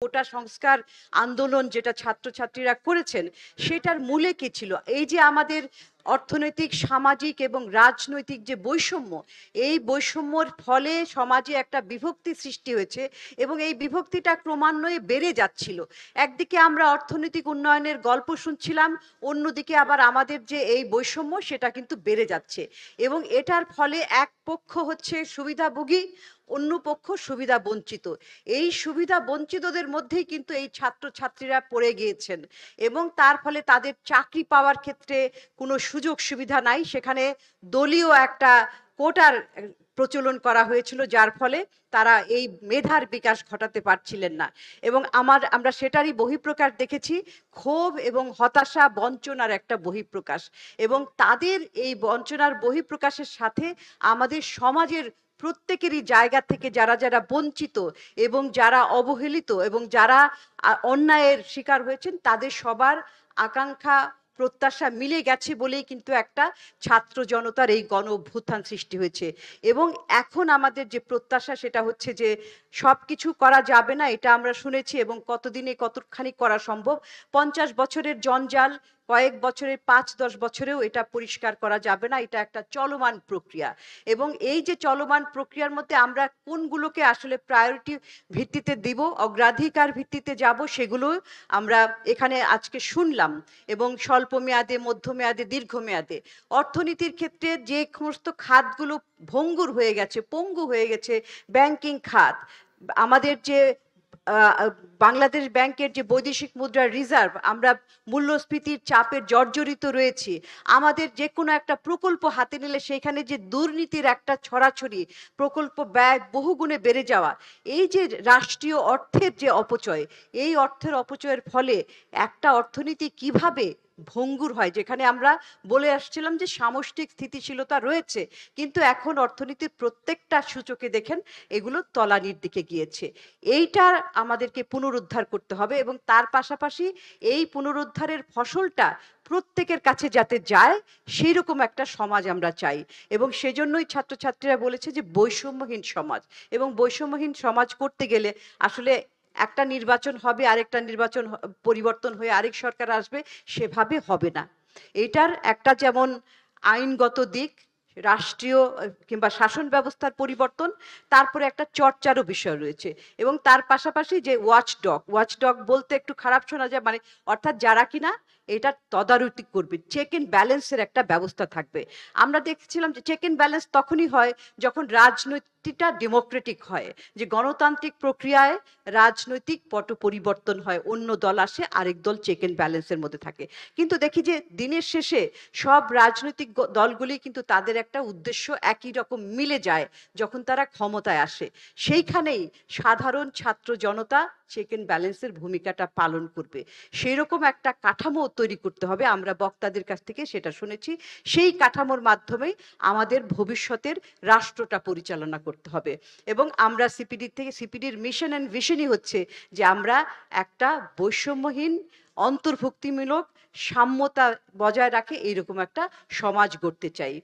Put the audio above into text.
কোটা সংস্কার আন্দোলন যেটা ছাত্রছাত্রীরা করেছেন, সেটার মূলে কি ছিল? এই যে আমাদের অর্থনৈতিক, সামাজিক এবং রাজনৈতিক যে বৈষম্য, এই বৈষম্যর ফলে সমাজে একটা বিভক্তি সৃষ্টি হয়েছে এবং এই বিভক্তিটা ক্রমান্বয়ে বেড়ে যাচ্ছিল। একদিকে আমরা অর্থনৈতিক উন্নয়নের গল্প শুনছিলাম, অন্যদিকে আবার আমাদের যে এই বৈষম্য সেটা কিন্তু বেড়ে যাচ্ছে এবং এটার ফলে এক পক্ষ হচ্ছে সুবিধাভোগী, অন্য পক্ষ সুবিধা বঞ্চিত। এই সুবিধা বঞ্চিতদের মধ্যেই কিন্তু এই ছাত্রছাত্রীরা পড়ে গিয়েছেন এবং তার ফলে তাদের চাকরি পাওয়ার ক্ষেত্রে কোনো সুযোগ সুবিধা নাই। সেখানে দলীয় একটা কোটার প্রচলন করা হয়েছিল, যার ফলে তারা এই মেধার বিকাশ ঘটাতে পারছিলেন না এবং আমরা সেটারই বহিঃপ্রকাশ দেখেছি, ক্ষোভ এবং হতাশা, বঞ্চনার একটা বহিঃপ্রকাশ। এবং তাদের এই বঞ্চনার বহিঃপ্রকাশের সাথে আমাদের সমাজের প্রত্যেকেরই জায়গা থেকে যারা যারা বঞ্চিত এবং যারা অবহেলিত এবং যারা অন্যায়ের শিকার হয়েছেন, তাদের সবার আকাঙ্ক্ষা, প্রত্যাশা মিলে গেছে বলেই কিন্তু একটা ছাত্র জনতার এই গণ অভ্যুত্থান সৃষ্টি হয়েছে। এবং এখন আমাদের যে প্রত্যাশা, সেটা হচ্ছে যে সব কিছু করা যাবে না, এটা আমরা শুনেছি, এবং কতদিনে কতখানি করা সম্ভব। 50 বছরের জঞ্জাল কয়েক বছরের, 5-10 বছরেও এটা পরিষ্কার করা যাবে না। এটা একটা চলমান প্রক্রিয়া এবং এই যে চলমান প্রক্রিয়ার মধ্যে আমরা কোনগুলোকে আসলে প্রায়োরিটি ভিত্তিতে দিব, অগ্রাধিকার ভিত্তিতে যাব, সেগুলো আমরা এখানে আজকে শুনলাম। এবং স্বল্প মেয়াদে, মধ্যমেয়াদে, দীর্ঘমেয়াদে অর্থনীতির ক্ষেত্রে যে সমস্ত খাতগুলো ভঙ্গুর হয়ে গেছে, পঙ্গু হয়ে গেছে, ব্যাংকিং খাত, আমাদের যে বাংলাদেশ ব্যাংকের যে বৈদেশিক মুদ্রার রিজার্ভ, আমরা মূল্যস্ফীতির চাপে জর্জরিত রয়েছি। আমাদের যে কোনো একটা প্রকল্প হাতে নিলে সেখানে যে দুর্নীতির একটা ছড়াছড়ি, প্রকল্প ব্যয় বহুগুণে বেড়ে যাওয়া, এই যে রাষ্ট্রীয় অর্থের যে অপচয়, এই অর্থের অপচয়ের ফলে একটা অর্থনীতি কিভাবে ভঙ্গুর হয়, যেখানে আমরা বলে আসছিলাম যে সামষ্টিক স্থিতিশীলতা রয়েছে, কিন্তু এখন অর্থনীতির প্রত্যেকটা সূচকে দেখেন এগুলো তলানির দিকে গিয়েছে। এইটার আমাদেরকে পুনরুদ্ধার করতে হবে এবং তার পাশাপাশি এই পুনরুদ্ধারের ফসলটা প্রত্যেকের কাছে যাতে যায়, সেই রকম একটা সমাজ আমরা চাই। এবং সেজন্যই ছাত্রছাত্রীরা বলেছে যে বৈষম্যহীন সমাজ, এবং বৈষম্যহীন সমাজ করতে গেলে আসলে একটা নির্বাচন হবে, আরেকটা নির্বাচন পরিবর্তন হয়ে আরেক সরকার আসবে, সেভাবে হবে না। এটার একটা যেমন আইনগত দিক, রাষ্ট্রীয় কিংবা শাসন ব্যবস্থার পরিবর্তন, তারপরে একটা চর্চারও বিষয় রয়েছে এবং তার পাশাপাশি যে ওয়াচডগ বলতে একটু খারাপ শোনা যায়, মানে অর্থাৎ যারা কিনা এটা তদারকি করবে, চেক এন্ড ব্যালেন্সের একটা ব্যবস্থা থাকবে। আমরা দেখছিলাম যে চেক এন্ড ব্যালেন্স তখনই হয় যখন রাজনৈতিকটা ডেমোক্রেটিক হয়, যে গণতান্ত্রিক প্রক্রিয়ায় রাজনৈতিক পট পরিবর্তন হয়, অন্য দল আসে, আরেক দল চেক এন্ড ব্যালেন্সের মধ্যে থাকে। কিন্তু দেখি যে দিনের শেষে সব রাজনৈতিক দলগুলি কিন্তু তাদের একটা উদ্দেশ্য একই রকম মিলে যায় যখন তারা ক্ষমতায় আসে। সেইখানেই সাধারণ ছাত্র জনতা চেক এন্ড ব্যালেন্সের ভূমিকাটা পালন করবে। সেই রকম একটা কাঠামো তৈরি করতে হবে, আমরা বক্তাদের কাছ থেকে সেটা শুনেছি। সেই কাঠামোর মাধ্যমেই আমাদের ভবিষ্যতের রাষ্ট্রটা পরিচালনা করতে হবে এবং আমরা সিপিডির মিশন অ্যান্ড ভিশনই হচ্ছে যে আমরা একটা বৈষম্যহীন, অন্তর্ভুক্তিমূলক, সাম্যতা বজায় রাখে এইরকম একটা সমাজ গড়তে চাই।